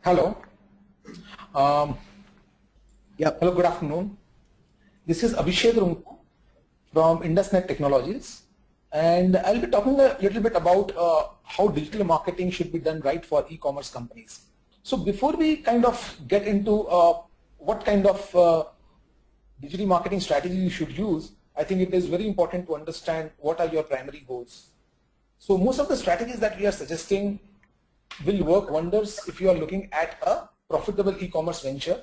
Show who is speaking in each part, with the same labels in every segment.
Speaker 1: Hello. Hello, good afternoon. This is Abhishek Runku from IndusNet Technologies, and I'll be talking a little bit about how digital marketing should be done right for e-commerce companies. So before we kind of get into what kind of digital marketing strategy you should use, I think it is very important to understand what are your primary goals. So most of the strategies that we are suggesting will work wonders if you are looking at a profitable e-commerce venture.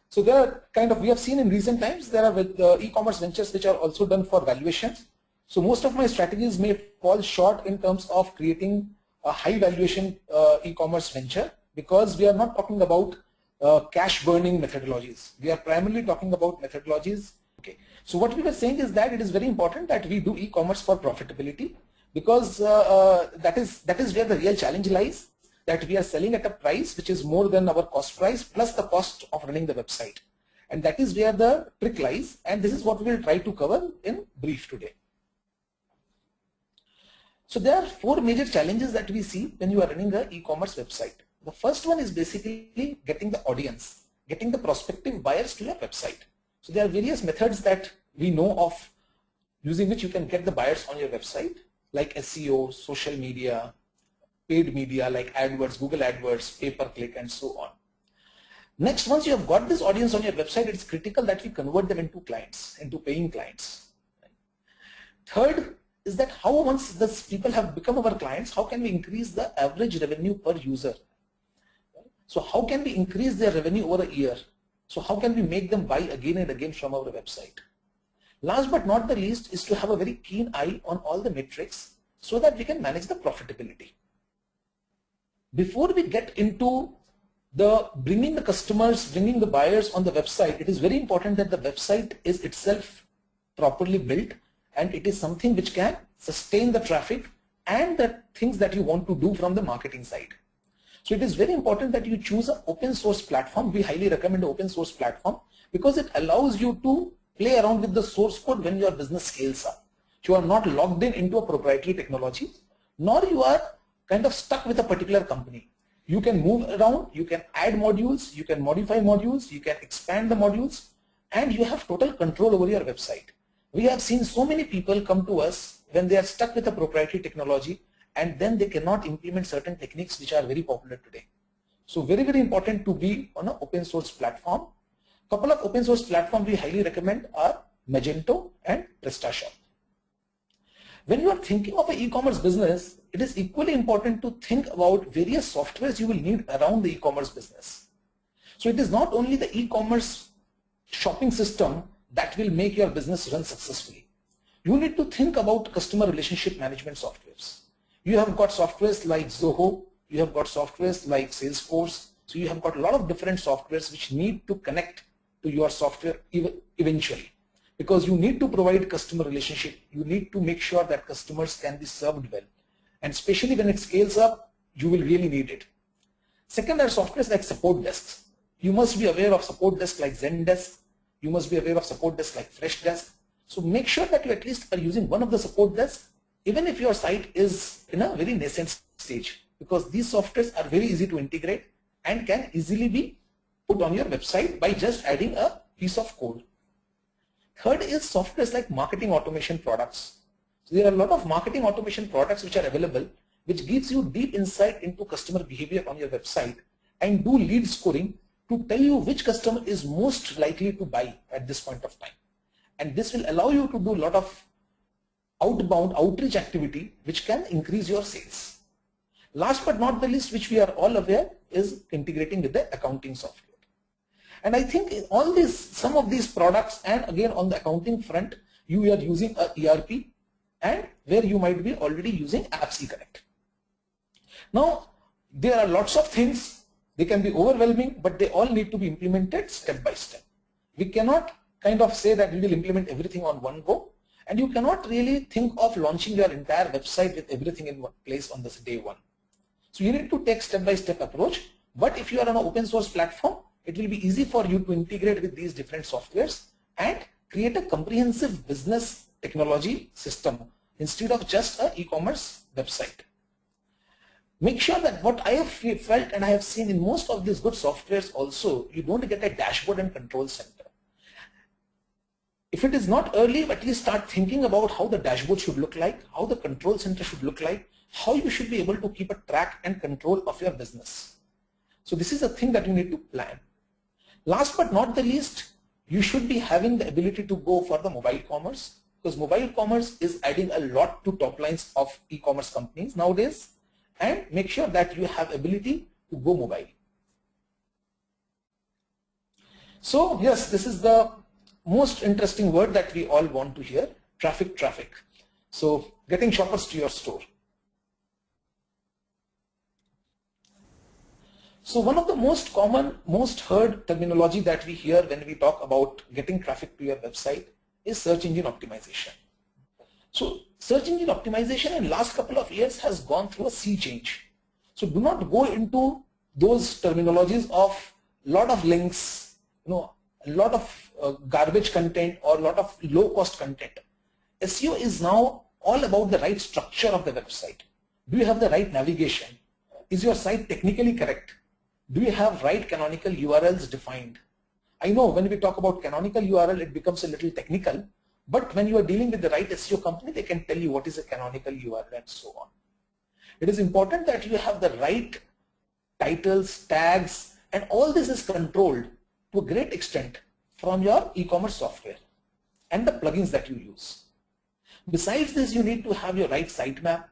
Speaker 1: So there are we have seen in recent times, there are e-commerce ventures which are also done for valuations. So most of my strategies may fall short in terms of creating a high valuation e-commerce venture, because we are not talking about cash burning methodologies. We are primarily talking about methodologies. Okay. So what we were saying is that it is very important that we do e-commerce for profitability, because that is where the real challenge lies, that we are selling at a price which is more than our cost price plus the cost of running the website. And that is where the trick lies, and this is what we will try to cover in brief today. So there are four major challenges that we see when you are running an e-commerce website. The first one is basically getting the audience, getting the prospective buyers to your website. So there are various methods that we know of using which you can get the buyers on your website, like S.E.O, social media, paid media like AdWords, Google AdWords, pay-per-click, and so on. Next, once you have got this audience on your website, it's critical that we convert them into clients, into paying clients. Third is that how, once these people have become our clients, how can we increase the average revenue per user? So how can we increase their revenue over a year? So how can we make them buy again and again from our website? Last but not the least is to have a very keen eye on all the metrics so that we can manage the profitability. Before we get into the bringing the customers, bringing the buyers on the website, it is very important that the website is itself properly built and it is something which can sustain the traffic and the things that you want to do from the marketing side. So it is very important that you choose an open source platform. We highly recommend an open source platform because it allows you to play around with the source code when your business scales up. You are not locked into a proprietary technology, nor you are kind of stuck with a particular company. You can move around, you can add modules, you can modify modules, you can expand the modules, and you have total control over your website. We have seen so many people come to us when they are stuck with a proprietary technology and then they cannot implement certain techniques which are very popular today. So very, very important to be on an open source platform. Couple of open source platforms we highly recommend are Magento and PrestaShop. When you are thinking of an e-commerce business, it is equally important to think about various softwares you will need around the e-commerce business. So it is not only the e-commerce shopping system that will make your business run successfully. You need to think about customer relationship management softwares. You have got softwares like Zoho, you have got softwares like Salesforce, so you have got a lot of different softwares which need to connect to your software eventually. Because you need to provide customer relationship, you need to make sure that customers can be served well. And especially when it scales up, you will really need it. Second are softwares like support desks. You must be aware of support desks like Zendesk. You must be aware of support desks like Freshdesk. So make sure that you at least are using one of the support desks, even if your site is in a very nascent stage, because these softwares are very easy to integrate and can easily be put on your website by just adding a piece of code. Third is softwares like marketing automation products. So there are a lot of marketing automation products which are available, which gives you deep insight into customer behavior on your website and do lead scoring to tell you which customer is most likely to buy at this point of time. And this will allow you to do a lot of outbound outreach activity which can increase your sales. Last but not the least, which we are all aware, is integrating with the accounting software. And I think in all these, some of these products, and again on the accounting front, you are using a ERP, and where you might be already using Apps Connect. Now, there are lots of things, they can be overwhelming, but they all need to be implemented step by step. We cannot kind of say that we will implement everything on one go, and you cannot really think of launching your entire website with everything in one place on this day one. So you need to take step-by-step approach, but if you are on an open source platform, it will be easy for you to integrate with these different softwares and create a comprehensive business technology system instead of just an e-commerce website. Make sure that what I have felt and I have seen in most of these good softwares also, you don't get a dashboard and control center. If it is not early, at least start thinking about how the dashboard should look like, how the control center should look like, how you should be able to keep a track and control of your business. So this is a thing that you need to plan. Last but not the least, you should be having the ability to go for the mobile commerce, because mobile commerce is adding a lot to top lines of e-commerce companies nowadays, and make sure that you have ability to go mobile. So yes, this is the most interesting word that we all want to hear, traffic. So getting shoppers to your store. So one of the most common, most heard terminology that we hear when we talk about getting traffic to your website is search engine optimization. So search engine optimization in last couple of years has gone through a sea change. So do not go into those terminologies of lot of links, a lot of garbage content or a lot of low cost content. SEO is now all about the right structure of the website. Do you have the right navigation? Is your site technically correct? Do you have right canonical URLs defined? I know when we talk about canonical URL, it becomes a little technical, but when you are dealing with the right SEO company, they can tell you what is a canonical URL and so on. It is important that you have the right titles, tags, and all this is controlled to a great extent from your e-commerce software and the plugins that you use. Besides this, you need to have your right sitemap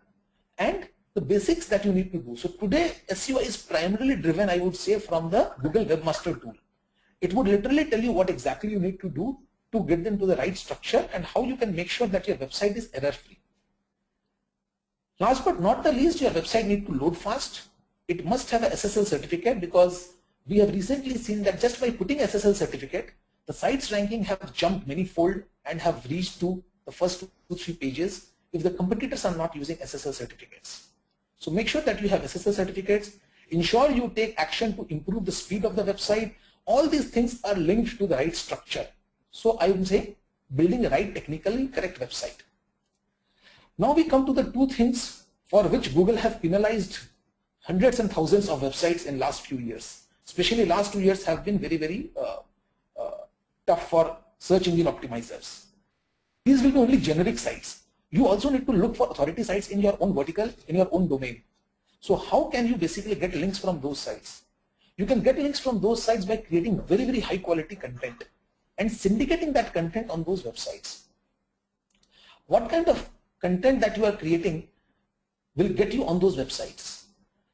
Speaker 1: and the basics that you need to do. So today, SEO is primarily driven, I would say, from the Google Webmaster Tool. It would literally tell you what exactly you need to do to get into the right structure and how you can make sure that your website is error-free. Last but not the least, your website needs to load fast. It must have a SSL certificate, because we have recently seen that just by putting SSL certificate, the site's ranking have jumped many-fold and have reached to the first 2-3 pages if the competitors are not using SSL certificates. So make sure that you have SSL certificates. Ensure you take action to improve the speed of the website. All these things are linked to the right structure. So I would say building a right technically correct website. Now we come to the two things for which Google have penalized hundreds and thousands of websites in last few years. Especially last 2 years have been very tough for search engine optimizers. These will be only generic sites. You also need to look for authority sites in your own vertical, in your own domain. So how can you basically get links from those sites? You can get links from those sites by creating very high quality content and syndicating that content on those websites. What kind of content that you are creating will get you on those websites?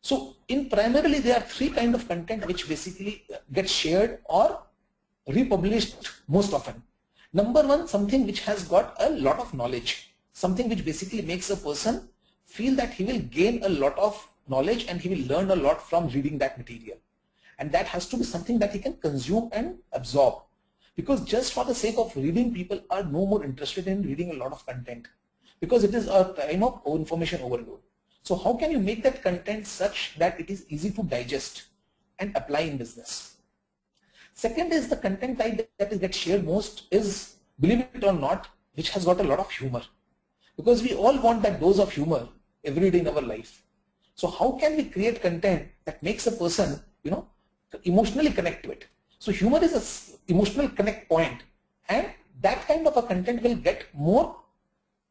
Speaker 1: So primarily there are 3 kinds of content which basically get shared or republished most often. Number 1, something which has got a lot of knowledge. Something which basically makes a person feel that he will gain a lot of knowledge and he will learn a lot from reading that material. And that has to be something that he can consume and absorb. Because just for the sake of reading, people are no more interested in reading a lot of content, because it is a time of information overload. So how can you make that content such that it is easy to digest and apply in business? Second is the content type that gets shared most is, believe it or not, which has got a lot of humor. Because we all want that dose of humor every day in our life. So how can we create content that makes a person, emotionally connect to it? So humor is an emotional connect point, and that kind of a content will get more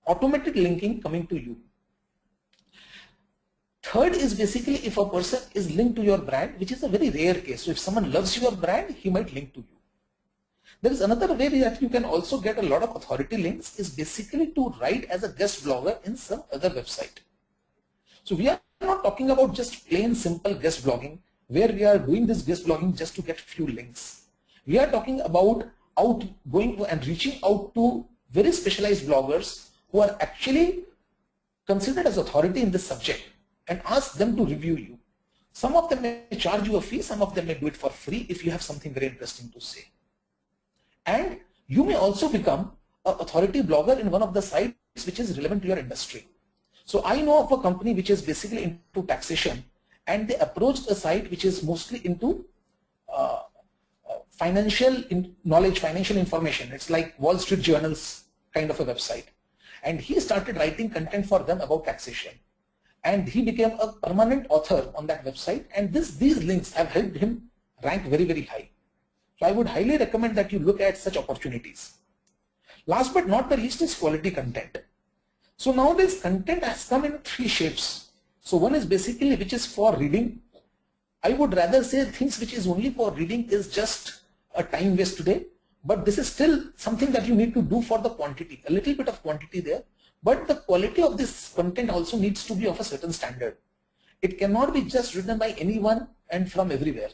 Speaker 1: automated linking coming to you. Third is basically if a person is linked to your brand, which is a very rare case. So if someone loves your brand, he might link to you. There is another way that you can also get a lot of authority links, is basically to write as a guest blogger in some other website. So we are not talking about just plain simple guest blogging where we are doing this guest blogging just to get few links. We are talking about going and reaching out to very specialized bloggers who are actually considered as authority in this subject and ask them to review you. Some of them may charge you a fee, some of them may do it for free if you have something very interesting to say. And you may also become an authority blogger in one of the sites which is relevant to your industry. So I know of a company which is basically into taxation, and they approached a site which is mostly into financial knowledge, financial information. It's like Wall Street Journal's kind of a website. And he started writing content for them about taxation. and he became a permanent author on that website, and these links have helped him rank very, very high. So I would highly recommend that you look at such opportunities. Last but not the least is quality content. So nowadays content has come in three shapes. So one is basically which is for reading. I would rather say things which is only for reading is just a time waste today, but this is still something that you need to do for the quantity, a little bit of quantity there, but the quality of this content also needs to be of a certain standard. It cannot be just written by anyone and from everywhere.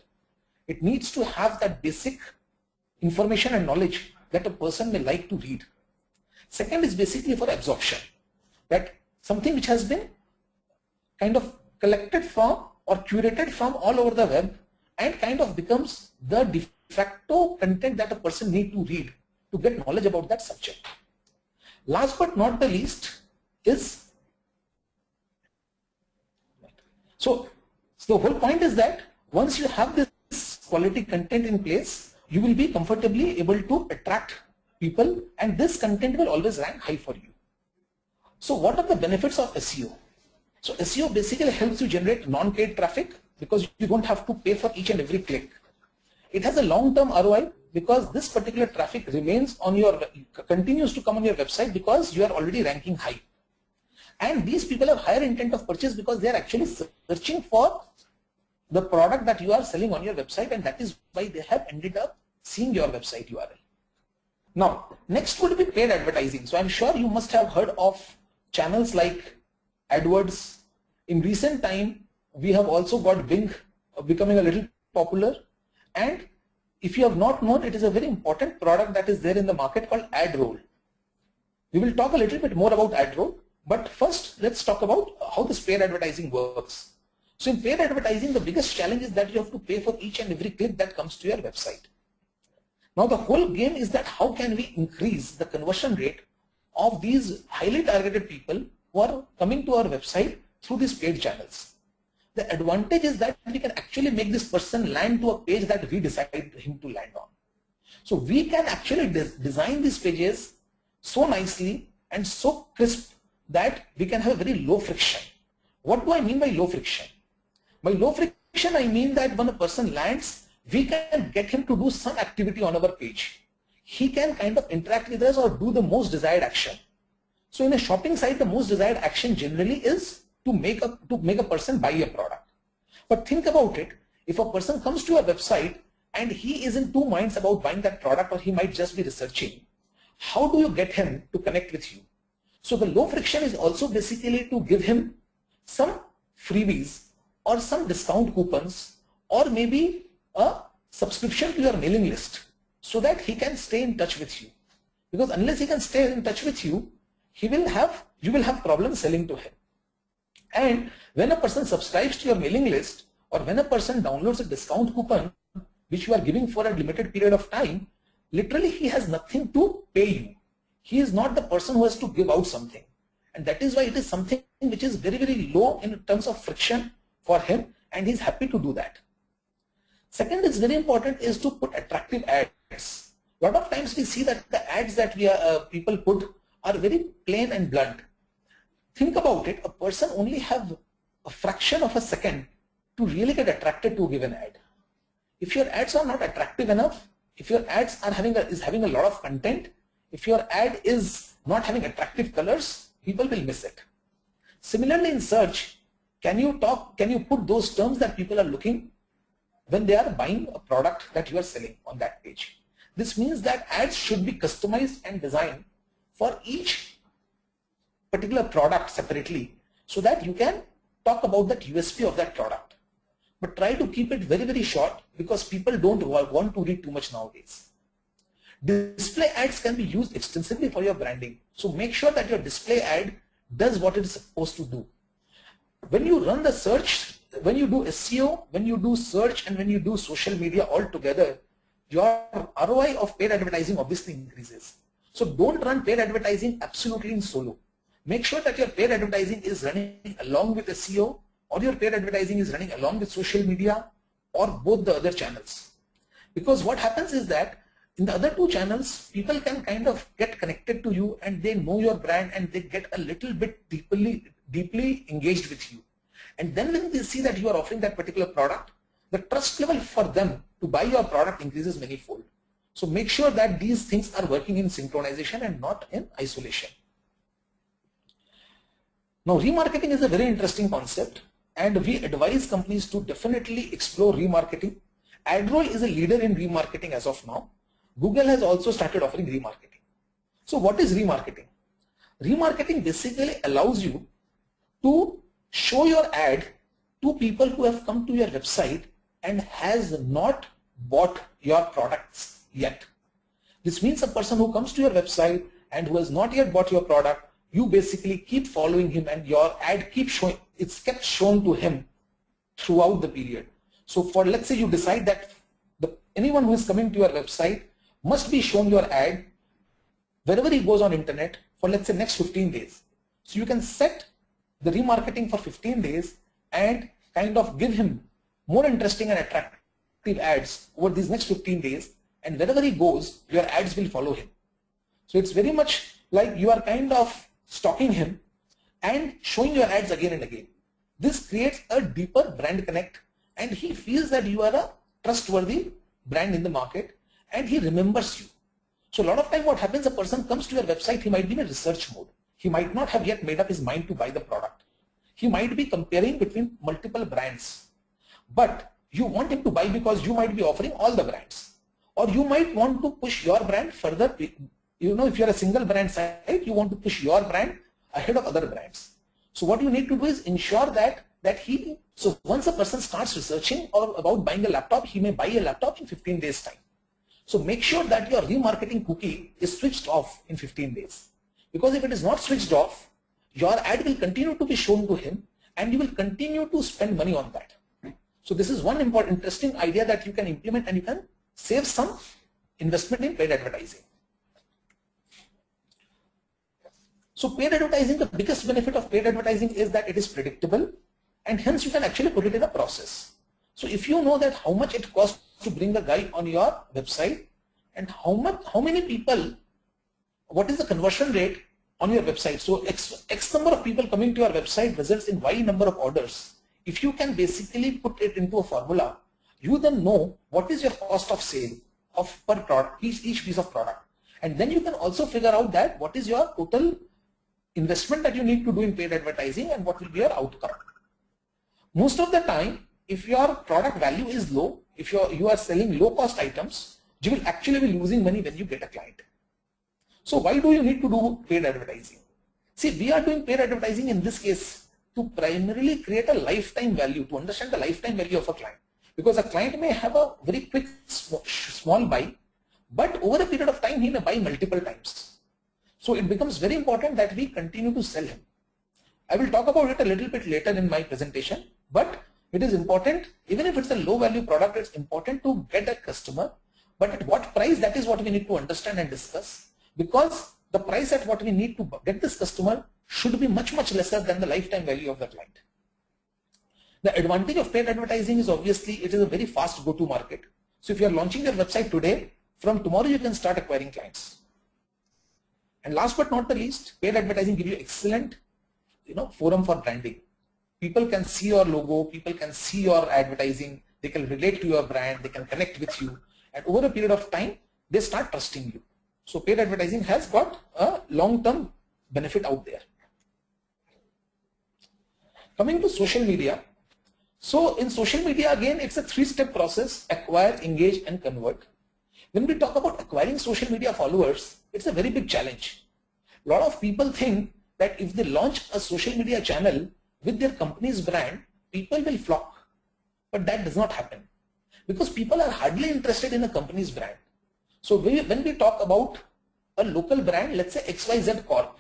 Speaker 1: It needs to have that basic information and knowledge that a person may like to read. Second is basically for absorption, that something which has been kind of collected from or curated from all over the web and kind of becomes the de facto content that a person need to read to get knowledge about that subject. Last but not the least is, so the whole point is that once you have this quality content in place, you will be comfortably able to attract people, and this content will always rank high for you. So what are the benefits of SEO? So SEO basically helps you generate non-paid traffic because you don't have to pay for each and every click. It has a long-term ROI because this particular traffic remains on your, continues to come on your website because you are already ranking high. And these people have higher intent of purchase because they are actually searching for the product that you are selling on your website, and that is why they have ended up seeing your website URL. Now, next would be paid advertising. So I'm sure you must have heard of channels like AdWords. In recent time, we have also got Bing becoming a little popular, and if you have not known, it is a very important product that is there in the market called AdRoll. We will talk a little bit more about AdRoll, but first let's talk about how this paid advertising works. So in paid advertising, the biggest challenge is that you have to pay for each and every click that comes to your website. Now the whole game is that how can we increase the conversion rate of these highly targeted people who are coming to our website through these paid channels. The advantage is that we can actually make this person land to a page that we decide him to land on. So we can actually design these pages so nicely and so crisp that we can have a very low friction. What do I mean by low friction? By low friction, I mean that when a person lands, we can get him to do some activity on our page. He can kind of interact with us or do the most desired action. So in a shopping site, the most desired action generally is to make a person buy a product. But think about it, if a person comes to a website and he is in two minds about buying that product, or he might just be researching, how do you get him to connect with you? So the low friction is also basically to give him some freebies or some discount coupons or maybe a subscription to your mailing list so that he can stay in touch with you. Because unless he can stay in touch with you, you will have problems selling to him. And when a person subscribes to your mailing list, or when a person downloads a discount coupon which you are giving for a limited period of time, literally he has nothing to pay you. He is not the person who has to give out something. And that is why it is something which is very, very low in terms of friction for him, and he's happy to do that. Second is very important is to put attractive ads. A lot of times we see that the ads that people put are very plain and blunt. Think about it, a person only have a fraction of a second to really get attracted to a given ad. If your ads are not attractive enough, if your ads are having a lot of content, if your ad is not having attractive colors, people will miss it. Similarly in search, can you put those terms that people are looking when they are buying a product that you are selling on that page? This means that ads should be customized and designed for each particular product separately so that you can talk about that USP of that product. But try to keep it very, very short because people don't want to read too much nowadays. Display ads can be used extensively for your branding. So make sure that your display ad does what it is supposed to do. When you run the search, when you do SEO, when you do search, and when you do social media all together, your ROI of paid advertising obviously increases. So don't run paid advertising absolutely in solo. Make sure that your paid advertising is running along with SEO, or your paid advertising is running along with social media, or both the other channels. Because what happens is that in the other two channels, people can kind of get connected to you and they know your brand and they get a little bit deeply engaged with you. And then when they see that you are offering that particular product, the trust level for them to buy your product increases manyfold. So make sure that these things are working in synchronization and not in isolation. Now, remarketing is a very interesting concept, and we advise companies to definitely explore remarketing. AdRoll is a leader in remarketing as of now. Google has also started offering remarketing. So what is remarketing? Remarketing basically allows you to show your ad to people who have come to your website and has not bought your products yet. This means a person who comes to your website and who has not yet bought your product, you basically keep following him and your ad keeps showing, it's kept shown to him throughout the period. So for, let's say you decide that anyone who is coming to your website must be shown your ad wherever he goes on internet for, let's say, next 15 days. So you can set the remarketing for 15 days and kind of give him more interesting and attractive ads over these next 15 days, and wherever he goes, your ads will follow him. So it's very much like you are kind of stalking him and showing your ads again and again. This creates a deeper brand connect, and he feels that you are a trustworthy brand in the market and he remembers you. So a lot of time what happens, a person comes to your website, he might be in a research mode. He might not have yet made up his mind to buy the product. He might be comparing between multiple brands, but you want him to buy because you might be offering all the brands, or you might want to push your brand further. You know, if you're a single brand site, you want to push your brand ahead of other brands. So what you need to do is ensure that so once a person starts researching or about buying a laptop, he may buy a laptop in 15 days time. So make sure that your remarketing cookie is switched off in 15 days. Because if it is not switched off, your ad will continue to be shown to him and you will continue to spend money on that. So this is one important, interesting idea that you can implement, and you can save some investment in paid advertising. So paid advertising, the biggest benefit of paid advertising is that it is predictable, and hence you can actually put it in a process. So if you know that how much it costs to bring a guy on your website and how many people, what is the conversion rate on your website. So X number of people coming to your website results in Y number of orders. If you can basically put it into a formula, you then know what is your cost of sale of per product, each piece of product. And then you can also figure out that what is your total investment that you need to do in paid advertising and what will be your outcome. Most of the time, if your product value is low, if you are selling low cost items, you will actually be losing money when you get a client. So why do you need to do paid advertising? See, we are doing paid advertising in this case to primarily create a lifetime value, to understand the lifetime value of a client. Because a client may have a very quick small buy, but over a period of time he may buy multiple times. So it becomes very important that we continue to sell him. I will talk about it a little bit later in my presentation, but it is important, even if it's a low value product, it's important to get a customer, but at what price, that is what we need to understand and discuss, because the price at what we need to get this customer should be much lesser than the lifetime value of the client. The advantage of paid advertising is obviously it is a very fast go-to market. So if you are launching your website today, from tomorrow you can start acquiring clients. And last but not the least, paid advertising gives you excellent forum for branding. People can see your logo, people can see your advertising, they can relate to your brand, they can connect with you, and over a period of time they start trusting you. So paid advertising has got a long-term benefit out there. Coming to social media. So in social media, again, it's a three-step process: acquire, engage, and convert. When we talk about acquiring social media followers, it's a very big challenge. A lot of people think that if they launch a social media channel with their company's brand, people will flock. But that does not happen, because people are hardly interested in a company's brand. So when we talk about a local brand, let's say XYZ Corp,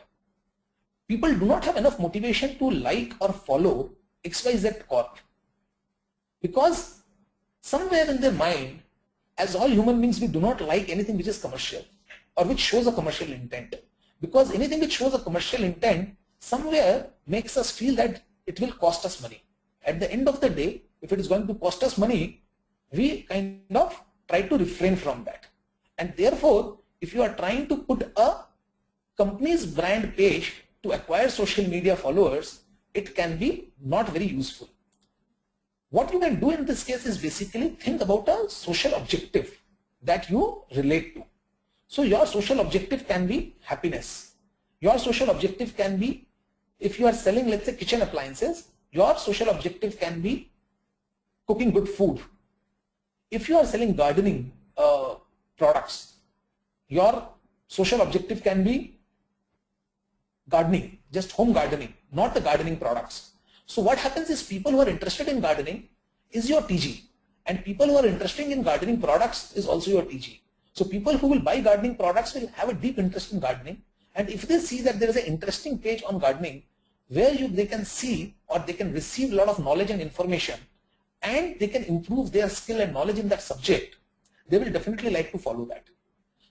Speaker 1: people do not have enough motivation to like or follow XYZ Corp, because somewhere in their mind, as all human beings, we do not like anything which is commercial or which shows a commercial intent, because anything which shows a commercial intent somewhere makes us feel that it will cost us money. At the end of the day, if it is going to cost us money, we kind of try to refrain from that. And therefore, if you are trying to put a company's brand page to acquire social media followers, it can be not very useful. What you can do in this case is basically think about a social objective that you relate to. So your social objective can be happiness. Your social objective can be, if you are selling, let's say, kitchen appliances, your social objective can be cooking good food. If you are selling gardening products, your social objective can be gardening, just home gardening, not the gardening products. So what happens is people who are interested in gardening is your TG, and people who are interested in gardening products is also your TG. So people who will buy gardening products will have a deep interest in gardening, and if they see that there is an interesting page on gardening where they can see or they can receive a lot of knowledge and information, and they can improve their skill and knowledge in that subject, they will definitely like to follow that.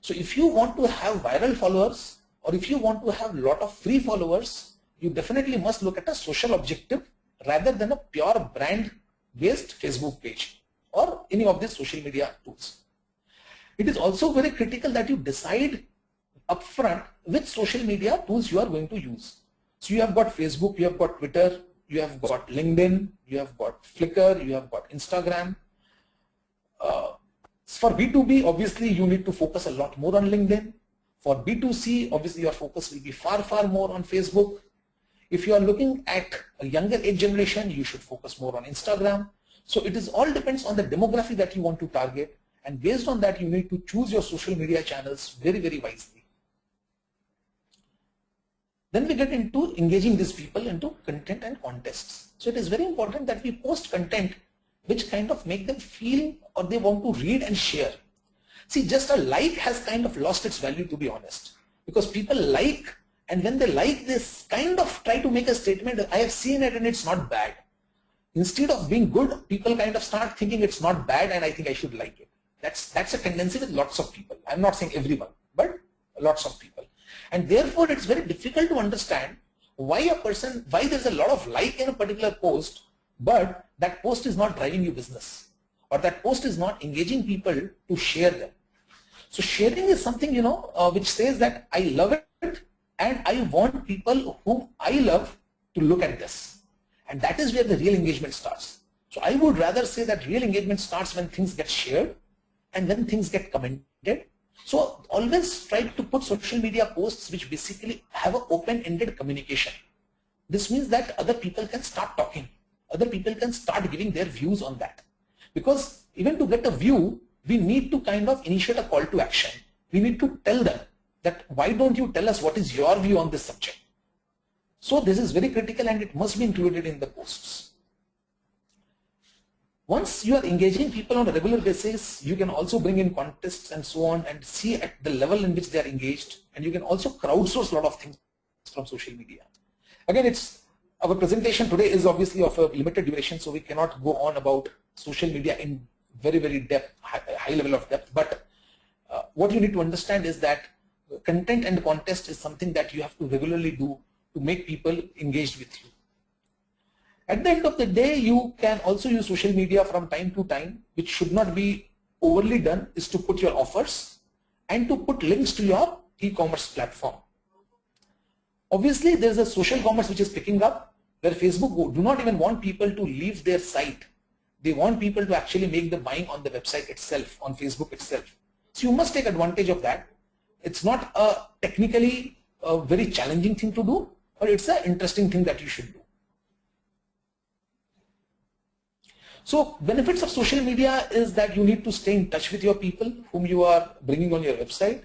Speaker 1: So if you want to have viral followers, or if you want to have a lot of free followers, you definitely must look at a social objective rather than a pure brand based Facebook page or any of these social media tools. It is also very critical that you decide upfront which social media tools you are going to use. So you have got Facebook, you have got Twitter, you have got LinkedIn, you have got Flickr, you have got Instagram. For B2B, obviously you need to focus a lot more on LinkedIn. For B2C, obviously your focus will be far more on Facebook. If you are looking at a younger age generation, you should focus more on Instagram. So it is all depends on the demographic that you want to target, and based on that you need to choose your social media channels very wisely. Then we get into engaging these people into content and contests. So it is very important that we post content which kind of make them feel or they want to read and share. See, just a like has kind of lost its value, to be honest, because people like, and when they like this kind of try to make a statement, I have seen it and it's not bad. Instead of being good, people kind of start thinking it's not bad and I think I should like it. That's a tendency with lots of people. I'm not saying everyone, but lots of people. And therefore it's very difficult to understand why there's a lot of like in a particular post, but that post is not driving you business, or that post is not engaging people to share them. So sharing is something, which says that I love it and I want people whom I love to look at this. And that is where the real engagement starts. So I would rather say that real engagement starts when things get shared and when things get commented. So always try to put social media posts which basically have an open-ended communication. This means that other people can start talking. Other people can start giving their views on that. Because even to get a view, we need to kind of initiate a call to action. We need to tell them that why don't you tell us what is your view on this subject. So this is very critical and it must be included in the posts. Once you are engaging people on a regular basis, you can also bring in contests and so on and see at the level in which they are engaged, and you can also crowdsource a lot of things from social media. Again, our presentation today is obviously of a limited duration, so we cannot go on about social media in very depth, high level of depth, but what you need to understand is that content and contest is something that you have to regularly do to make people engaged with you. At the end of the day, you can also use social media from time to time, which should not be overly done, is to put your offers and to put links to your e-commerce platform. Obviously, there is a social commerce which is picking up, where Facebook do not even want people to leave their site. They want people to actually make the buying on the website itself, on Facebook itself. So you must take advantage of that. It's not technically a very challenging thing to do, but it's an interesting thing that you should do. So benefits of social media is that you need to stay in touch with your people whom you are bringing on your website.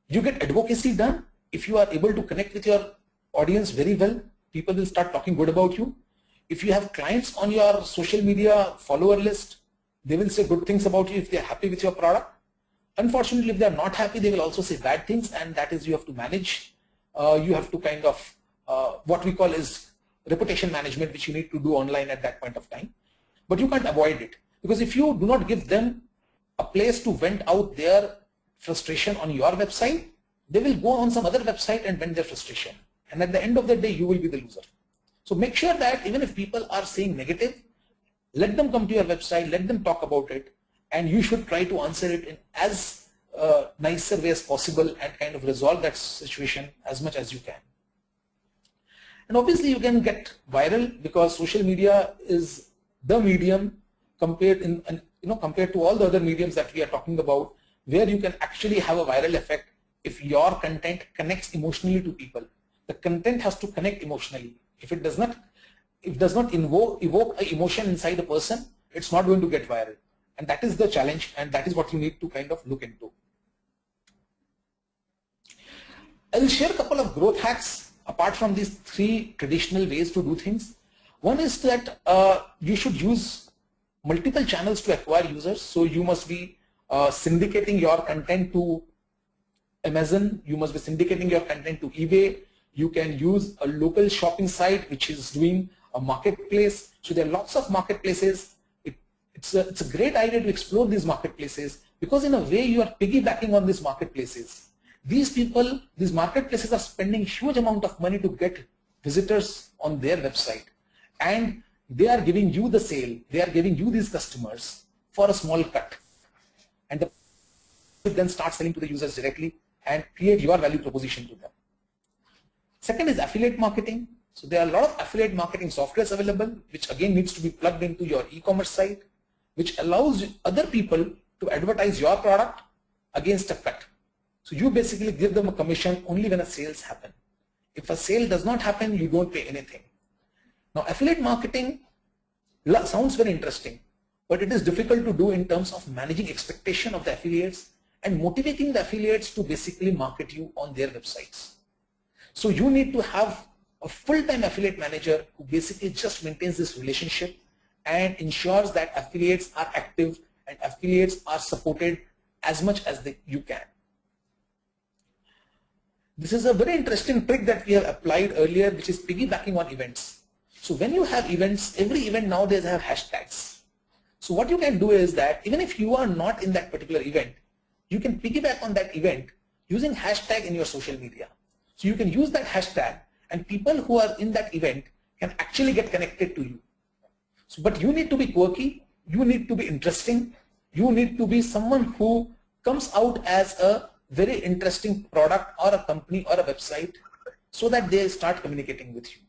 Speaker 1: You get advocacy done. If you are able to connect with your audience very well, people will start talking good about you. If you have clients on your social media follower list, they will say good things about you if they are happy with your product. Unfortunately, if they are not happy, they will also say bad things, and that is you have to manage. You have to kind of what we call is reputation management, which you need to do online at that point of time. But you can't avoid it, because if you do not give them a place to vent out their frustration on your website, they will go on some other website and vent their frustration. And at the end of the day, you will be the loser. So make sure that even if people are saying negative, let them come to your website, let them talk about it, and you should try to answer it in as nicer way as possible and kind of resolve that situation as much as you can. And obviously you can get viral because social media is the medium compared to all the other mediums that we are talking about, where you can actually have a viral effect if your content connects emotionally to people. The content has to connect emotionally. If it does not evoke an emotion inside a person, it's not going to get viral. And that is the challenge, and that is what you need to kind of look into. I will share a couple of growth hacks apart from these 3 traditional ways to do things. One is that you should use multiple channels to acquire users. So you must be syndicating your content to Amazon, you must be syndicating your content to eBay. You can use a local shopping site which is doing a marketplace. So there are lots of marketplaces. It's a great idea to explore these marketplaces, because in a way you are piggybacking on these marketplaces. These marketplaces are spending huge amount of money to get visitors on their website, and they are giving you the sale, they are giving you these customers for a small cut, and then start selling to the users directly and create your value proposition to them. Second is affiliate marketing. So there are a lot of affiliate marketing softwares available, which again needs to be plugged into your e-commerce site, which allows other people to advertise your product against a cut. So you basically give them a commission only when a sales happen. If a sale does not happen, you don't pay anything. Now affiliate marketing sounds very interesting, but it is difficult to do in terms of managing expectation of the affiliates and motivating the affiliates to basically market you on their websites. So you need to have a full-time affiliate manager who basically just maintains this relationship and ensures that affiliates are active and affiliates are supported as much as you can. This is a very interesting trick that we have applied earlier, which is piggybacking on events. So when you have events, every event nowadays have hashtags. So what you can do is that even if you are not in that particular event, you can piggyback on that event using hashtag in your social media. So you can use that hashtag and people who are in that event can actually get connected to you. So, but you need to be quirky, you need to be interesting, you need to be someone who comes out as a very interesting product or a company or a website, so that they start communicating with you.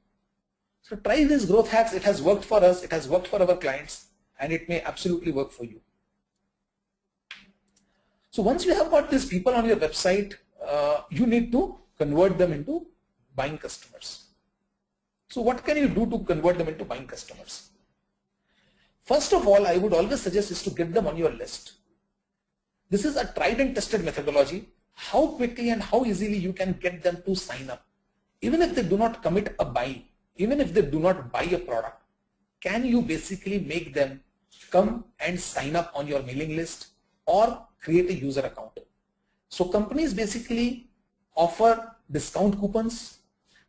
Speaker 1: So try these growth hacks. It has worked for us, it has worked for our clients, and it may absolutely work for you. So once you have got these people on your website, you need to convert them into buying customers. So what can you do to convert them into buying customers? First of all, I would always suggest is to get them on your list. This is a tried and tested methodology. How quickly and how easily you can get them to sign up. Even if they do not commit a buy, even if they do not buy a product, can you basically make them come and sign up on your mailing list or create a user account? So companies basically offer discount coupons,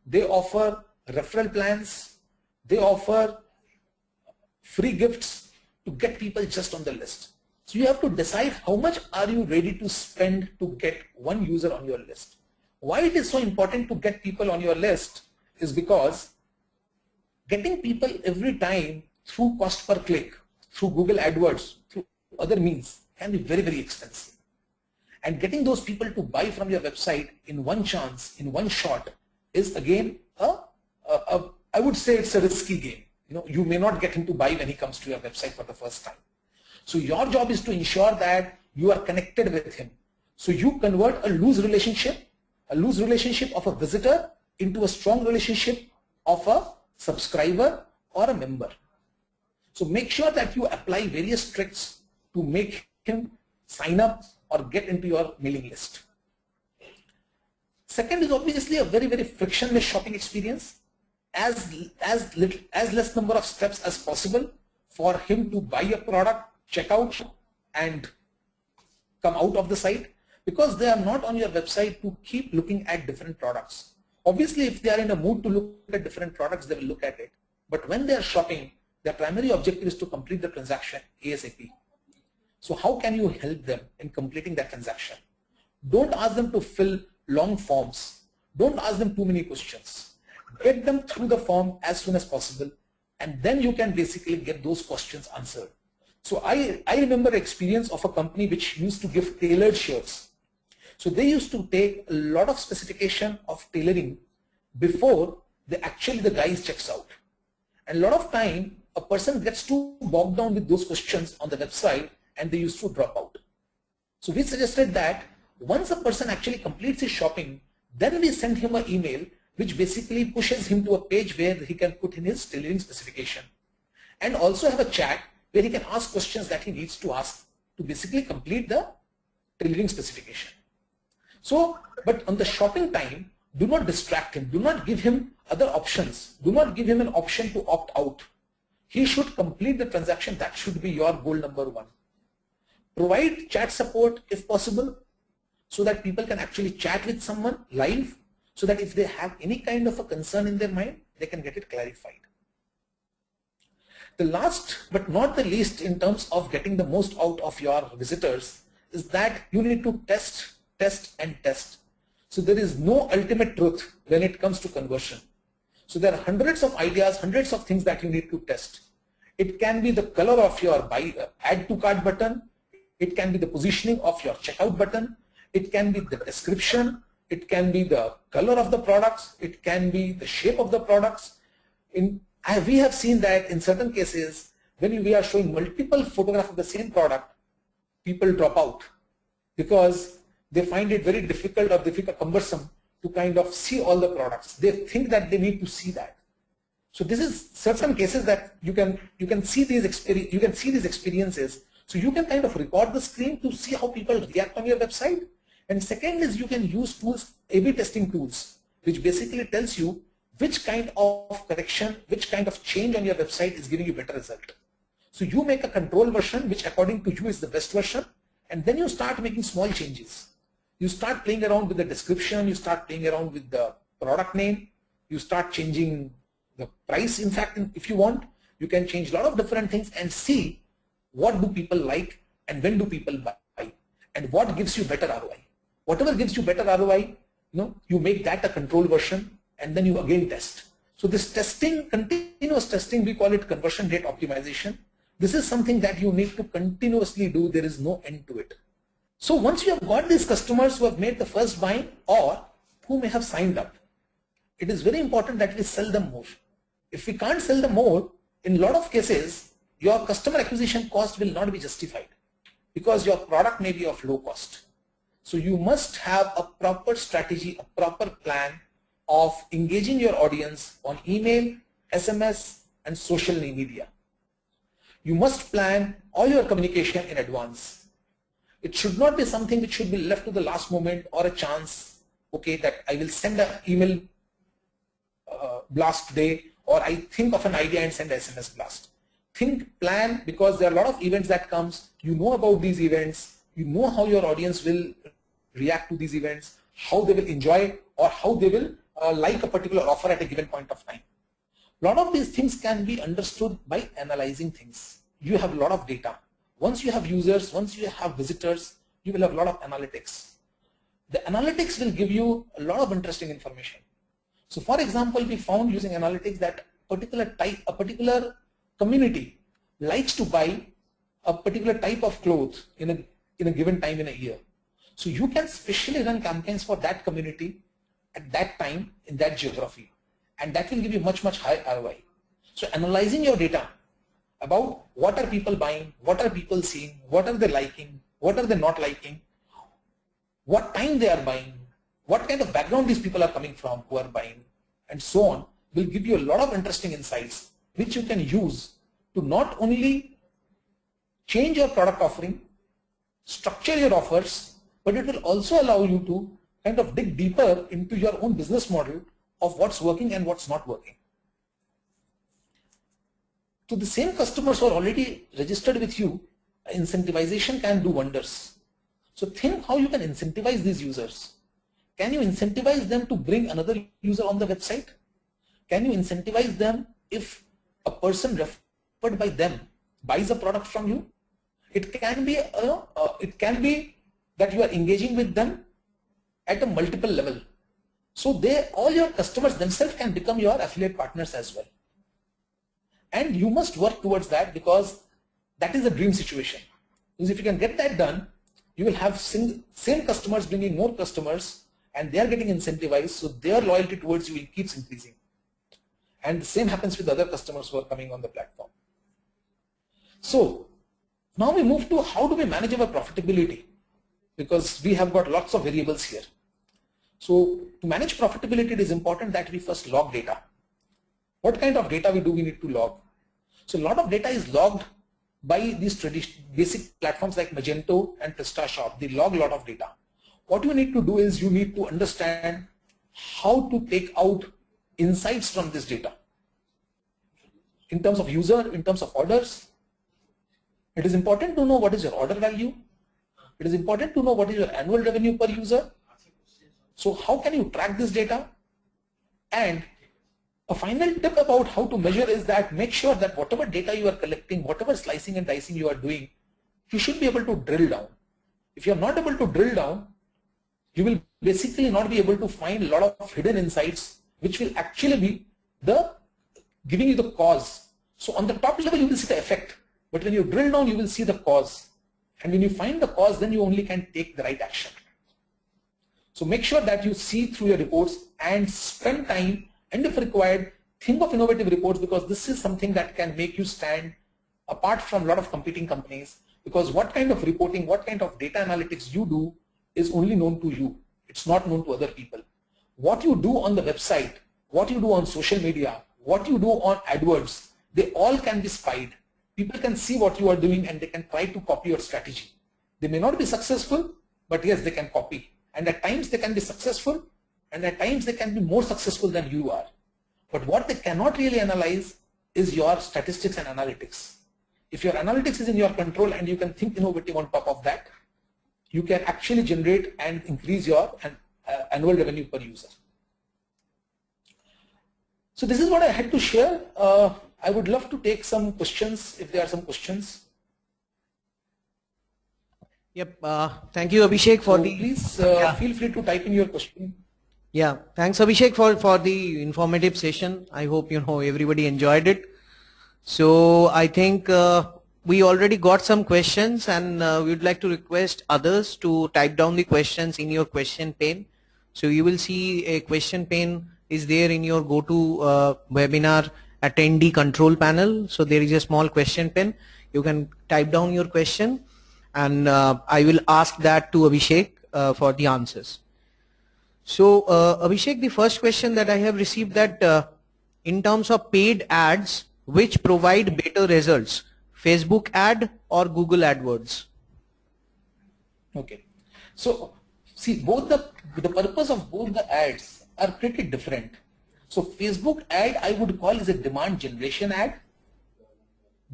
Speaker 1: they offer referral plans, they offer free gifts to get people just on the list. So you have to decide how much are you ready to spend to get one user on your list. Why it is so important to get people on your list is because getting people every time through cost per click, through Google AdWords, through other means can be very, very expensive. And getting those people to buy from your website in one chance, in one shot, is again I would say it's a risky game. You may not get him to buy when he comes to your website for the first time. So your job is to ensure that you are connected with him. So you convert a loose relationship of a visitor into a strong relationship of a subscriber or a member. So make sure that you apply various tricks to make him sign up or get into your mailing list. Second is obviously a very, very frictionless shopping experience. As less number of steps as possible for him to buy a product, check out and come out of the site, because they are not on your website to keep looking at different products. Obviously, if they are in a mood to look at different products, they will look at it. But when they are shopping, their primary objective is to complete the transaction ASAP. So how can you help them in completing that transaction? Don't ask them to fill long forms. Don't ask them too many questions. Get them through the form as soon as possible, and then you can basically get those questions answered. So I remember experience of a company which used to give tailored shirts. So they used to take a lot of specification of tailoring before the guys checks out. And a lot of time, a person gets too bogged down with those questions on the website and they used to drop out. So we suggested that once a person actually completes his shopping, then we send him an email which basically pushes him to a page where he can put in his tailoring specification, and also have a chat where he can ask questions that he needs to ask to basically complete the tailoring specification. So, but on the shopping time, do not distract him, do not give him other options, do not give him an option to opt out. He should complete the transaction. That should be your goal number one. Provide chat support if possible, so that people can actually chat with someone live, so that if they have any kind of a concern in their mind, they can get it clarified. The last but not the least in terms of getting the most out of your visitors is that you need to test, and test. So there is no ultimate truth when it comes to conversion. So there are hundreds of ideas, hundreds of things that you need to test. It can be the color of your add to cart button. It can be the positioning of your checkout button. It can be the description. It can be the color of the products. It can be the shape of the products. We have seen that in certain cases, when we are showing multiple photographs of the same product, people drop out because they find it very difficult or cumbersome to kind of see all the products. They think that they need to see that. So this is certain cases that you can see these experiences. So you can kind of record the screen to see how people react on your website. And second is you can use tools, A/B testing tools, which basically tells you which kind of correction, which kind of change on your website is giving you better result. So you make a control version which according to you is the best version, and then you start making small changes. You start playing around with the description, you start playing around with the product name, you start changing the price. In fact, if you want, you can change a lot of different things and see what do people like and when do people buy and what gives you better ROI. Whatever gives you better ROI, you make that a control version and then you again test. So this testing, continuous testing, we call it conversion rate optimization. This is something that you need to continuously do. There is no end to it. So once you have got these customers who have made the first buy or who may have signed up, it is very important that we sell them more. If we can't sell them more, in a lot of cases, your customer acquisition cost will not be justified because your product may be of low cost. So you must have a proper strategy, a proper plan of engaging your audience on email, SMS, and social media. You must plan all your communication in advance. It should not be something which should be left to the last moment or a chance, okay, that I will send an email blast today, or I think of an idea and send an SMS blast. Think, plan, because there are a lot of events that comes. You know about these events. You know how your audience will react to these events, how they will enjoy or how they will like a particular offer at a given point of time. A lot of these things can be understood by analyzing things. You have a lot of data. Once you have users, once you have visitors, you will have a lot of analytics. The analytics will give you a lot of interesting information. So for example, we found using analytics that a particular community likes to buy a particular type of clothes in a given time in a year. So you can specially run campaigns for that community at that time in that geography, and that will give you much higher ROI. So analyzing your data about what are people buying, what are people seeing, what are they liking, what are they not liking, what time they are buying, what kind of background these people are coming from who are buying, and so on, will give you a lot of interesting insights which you can use to not only change your product offering, structure your offers, but it will also allow you to kind of dig deeper into your own business model of what's working and what's not working. To the same customers who are already registered with you, incentivization can do wonders. So think how you can incentivize these users. Can you incentivize them to bring another user on the website? Can you incentivize them if a person referred by them buys a product from you? It can be that you are engaging with them at a multiple level. So all your customers themselves can become your affiliate partners as well. And you must work towards that, because that is a dream situation. Because if you can get that done, you will have same customers bringing more customers, and they are getting incentivized, so their loyalty towards you keeps increasing. And the same happens with other customers who are coming on the platform. So now we move to how do we manage our profitability, because we have got lots of variables here. So to manage profitability, it is important that we first log data. What kind of data we need to log? So a lot of data is logged by these basic platforms like Magento and PrestaShop. They log a lot of data. What you need to do is you need to understand how to take out insights from this data. In terms of user, in terms of orders, it is important to know what is your order value. It is important to know what is your annual revenue per user. So how can you track this data? And a final tip about how to measure is that make sure that whatever data you are collecting, whatever slicing and dicing you are doing, you should be able to drill down. If you are not able to drill down, you will basically not be able to find a lot of hidden insights, which will actually be giving you the cause. So on the top level, you will see the effect, but when you drill down, you will see the cause. And when you find the cause, then you only can take the right action. So make sure that you see through your reports and spend time, and if required, think of innovative reports, because this is something that can make you stand apart from a lot of competing companies, because what kind of reporting, what kind of data analytics you do is only known to you. It's not known to other people. What you do on the website, what you do on social media, what you do on AdWords, they all can be spied. People can see what you are doing and they can try to copy your strategy. They may not be successful, but yes, they can copy. And at times they can be successful, and at times they can be more successful than you are. But what they cannot really analyze is your statistics and analytics. If your analytics is in your control and you can think innovative on top of that, you can actually generate and increase your annual revenue per user. So this is what I had to share. I would love to take some questions if there are some questions.
Speaker 2: Yep. Thank you, Abhishek, for
Speaker 1: please feel free to type in your question.
Speaker 2: Yeah. Thanks, Abhishek, for the informative session. I hope everybody enjoyed it. So I think we already got some questions, and we would like to request others to type down the questions in your question pane. So you will see a question pane is there in your GoToWebinar attendee control panel. So there is a small question pane. You can type down your question, and I will ask that to Abhishek for the answers. So Abhishek, the first question that I have received, that in terms of paid ads, which provide better results, Facebook ad or Google AdWords?
Speaker 1: Okay. So see, both the purpose of both the ads are pretty different. So Facebook ad I would call is a demand generation ad.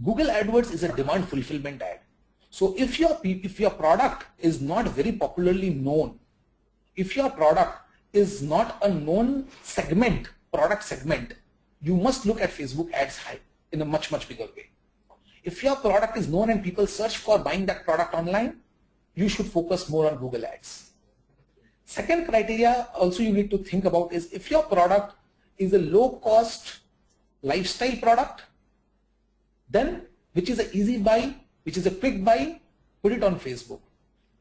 Speaker 1: Google AdWords is a demand fulfillment ad. So if your product is not very popularly known, if your product is not a known product segment, you must look at Facebook ads high in a much bigger way. If your product is known and people search for buying that product online, you should focus more on Google ads. Second criteria also you need to think about is if your product is a low cost lifestyle product, then which is an easy buy, which is a quick buy, put it on Facebook.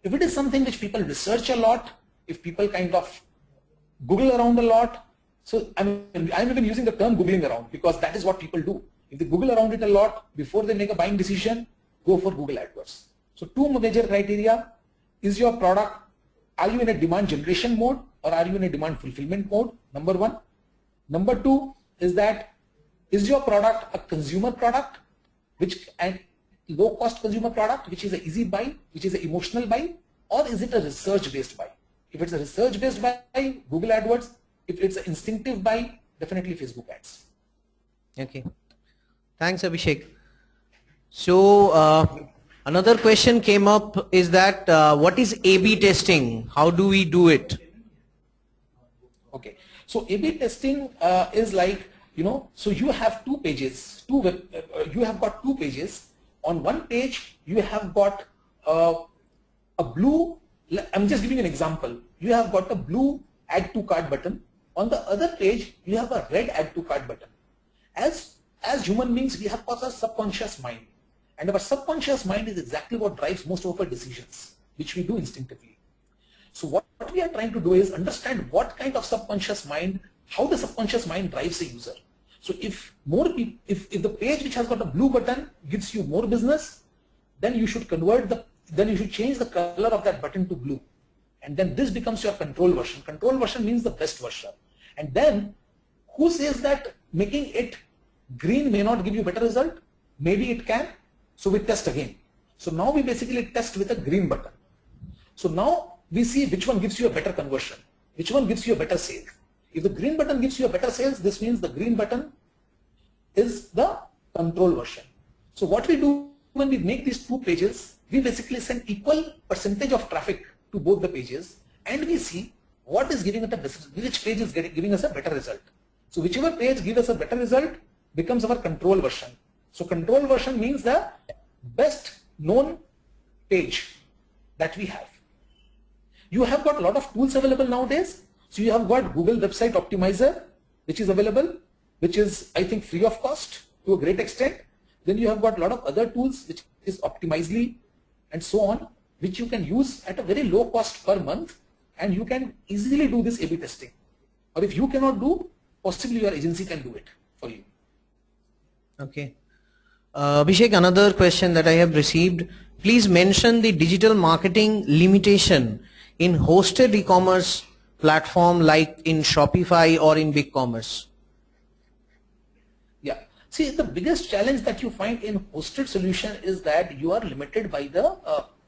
Speaker 1: If it is something which people research a lot, if people kind of Google around a lot, so I'm even using the term Googling around because that is what people do. If they Google around it a lot before they make a buying decision, go for Google AdWords. So two major criteria: is your product, are you in a demand generation mode or are you in a demand fulfillment mode? Number one. Number two is that is your product a consumer product, and low cost consumer product, which is an easy buy, which is an emotional buy, or is it a research based buy? If it's a research based buy, Google AdWords. If it's an instinctive buy, definitely Facebook ads.
Speaker 2: Okay. Thanks, Abhishek. So another question came up is that what is A/B testing? How do we do it?
Speaker 1: Okay. So A/B testing is like, so you have two pages, you have got two pages. On one page, you have got a blue, I'm just giving you an example. You have got a blue add to cart button. On the other page, you have a red add to cart button. As human beings, we have got a subconscious mind. And our subconscious mind is exactly what drives most of our decisions, which we do instinctively. So what we are trying to do is understand what kind of subconscious mind, how the subconscious mind drives a user. So if more people, if the page which has got a blue button gives you more business, then you should change the color of that button to blue. And then this becomes your control version. Control version means the best version. And then who says that making it green may not give you better result? Maybe it can. So we test again. So now we basically test with a green button. So now we see which one gives you a better conversion, which one gives you a better sale. If the green button gives you a better sales, this means the green button is the control version. So what we do when we make these two pages, we basically send equal percentage of traffic to both the pages, and we see what is giving it a best, which page is giving us a better result. So whichever page gives us a better result becomes our control version. So control version means the best known page that we have. You have got a lot of tools available nowadays. So you have got Google Website Optimizer, which is available, which is, I think, free of cost to a great extent. Then you have got a lot of other tools, which is Optimizely and so on, which you can use at a very low cost per month, and you can easily do this A/B testing. Or if you cannot do, possibly your agency can do it for you.
Speaker 2: Okay. Abhishek, another question that I have received. Please mention the digital marketing limitation in hosted e-commerce platform like in Shopify or in BigCommerce.
Speaker 1: Yeah. See, the biggest challenge that you find in hosted solution is that you are limited by the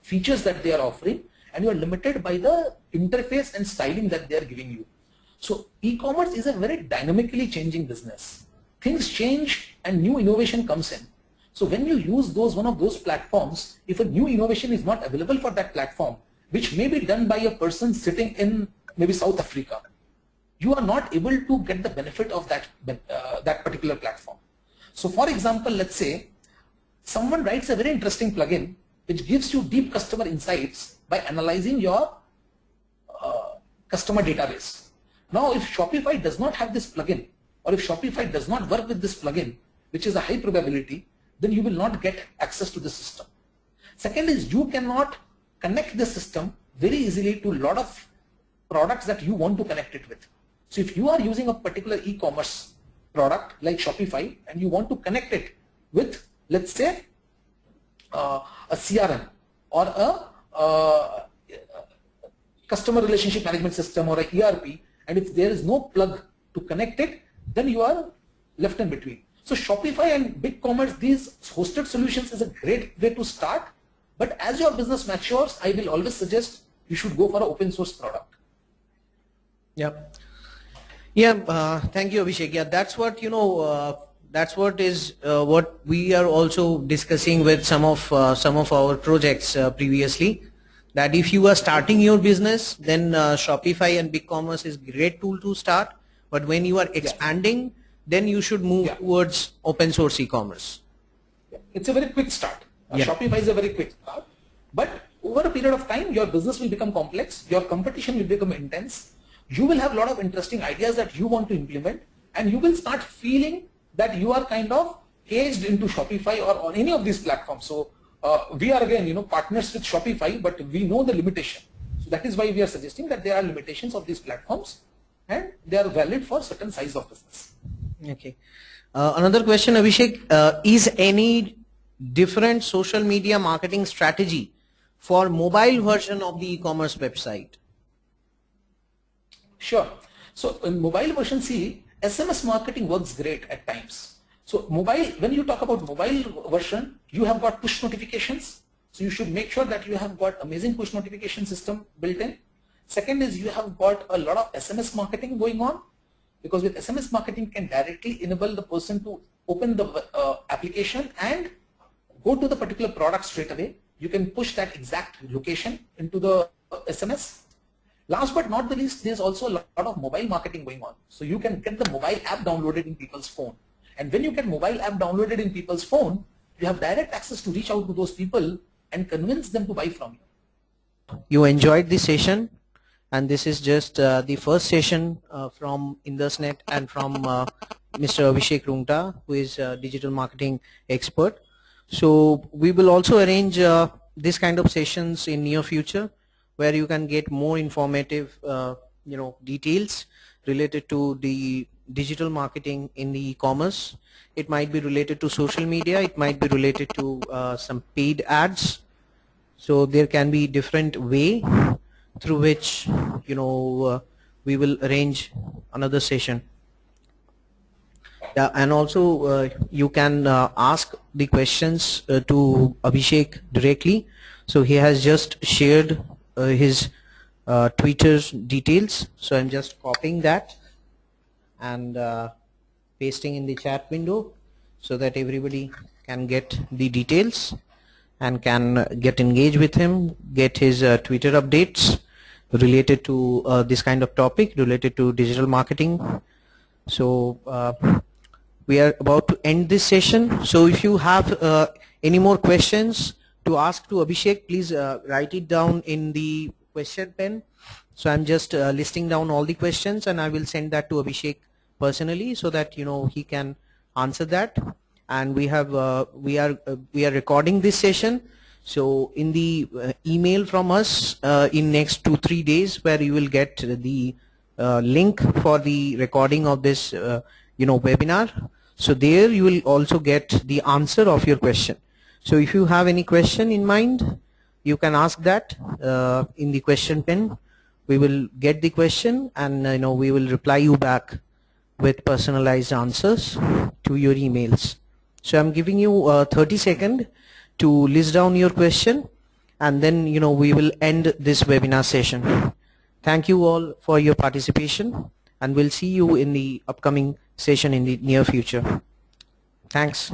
Speaker 1: features that they are offering, and you are limited by the interface and styling that they are giving you. So e-commerce is a very dynamically changing business. Things change and new innovation comes in. So when you use one of those platforms, if a new innovation is not available for that platform, which may be done by a person sitting in maybe South Africa, you are not able to get the benefit of that particular platform. So for example, let's say someone writes a very interesting plugin which gives you deep customer insights by analyzing your customer database. Now if Shopify does not have this plugin, or if Shopify does not work with this plugin, which is a high probability, then you will not get access to the system. Second is, you cannot connect the system very easily to a lot of products that you want to connect it with. So if you are using a particular e-commerce product like Shopify and you want to connect it with, let's say, a CRM or a customer relationship management system or a ERP, and if there is no plug to connect it, then you are left in between. So Shopify and BigCommerce, these hosted solutions is a great way to start, but as your business matures, I will always suggest you should go for an open source product.
Speaker 2: Yeah. Yeah. Thank you, Abhishek. Yeah, that's what, that's what is what we are also discussing with some of our projects previously. That if you are starting your business, then Shopify and BigCommerce is a great tool to start. But when you are expanding, then you should move towards open source e-commerce.
Speaker 1: It's a very quick start. Shopify is a very quick start. But over a period of time, your business will become complex, your competition will become intense, you will have a lot of interesting ideas that you want to implement, and you will start feeling that you are kind of caged into Shopify or on any of these platforms. So we are again, partners with Shopify, but we know the limitation. So that is why we are suggesting that there are limitations of these platforms, and they are valid for certain size of business.
Speaker 2: Okay. Another question, Abhishek, is any different social media marketing strategy for mobile version of the e-commerce website?
Speaker 1: Sure. So in mobile version, see, SMS marketing works great at times. So mobile, when you talk about mobile version, you have got push notifications. So you should make sure that you have got amazing push notification system built in. Second is, you have got a lot of SMS marketing going on, because with SMS marketing can directly enable the person to open the application and go to the particular product straight away. You can push that exact location into the SMS. Last but not the least, there's also a lot of mobile marketing going on. So you can get the mobile app downloaded in people's phone. And when you get mobile app downloaded in people's phone, you have direct access to reach out to those people and convince them to buy from you.
Speaker 2: You enjoyed this session, and this is just the first session from IndusNet and from Mr. Abhishek Rungta, who is a digital marketing expert. So we will also arrange this kind of sessions in near future, where you can get more informative details related to the digital marketing in the e-commerce. It might be related to social media, it might be related to some paid ads. So there can be different way through which we will arrange another session. Yeah, and also you can ask the questions to Abhishek directly. So he has just shared his Twitter's details. So I'm just copying that and pasting in the chat window so that everybody can get the details and can get engaged with him, get his Twitter updates related to this kind of topic related to digital marketing. So we are about to end this session. So if you have any more questions to ask to Abhishek, please write it down in the question pen. So I'm just listing down all the questions and I will send that to Abhishek personally so that he can answer that. And we are recording this session. So in the email from us in next 2-3 days, where you will get the link for the recording of this webinar. So there you will also get the answer of your question. So if you have any question in mind, you can ask that in the question pen. We will get the question and we will reply you back with personalized answers to your emails. So I'm giving you 30 seconds to list down your question, and then we will end this webinar session. Thank you all for your participation, and we'll see you in the upcoming session in the near future. Thanks.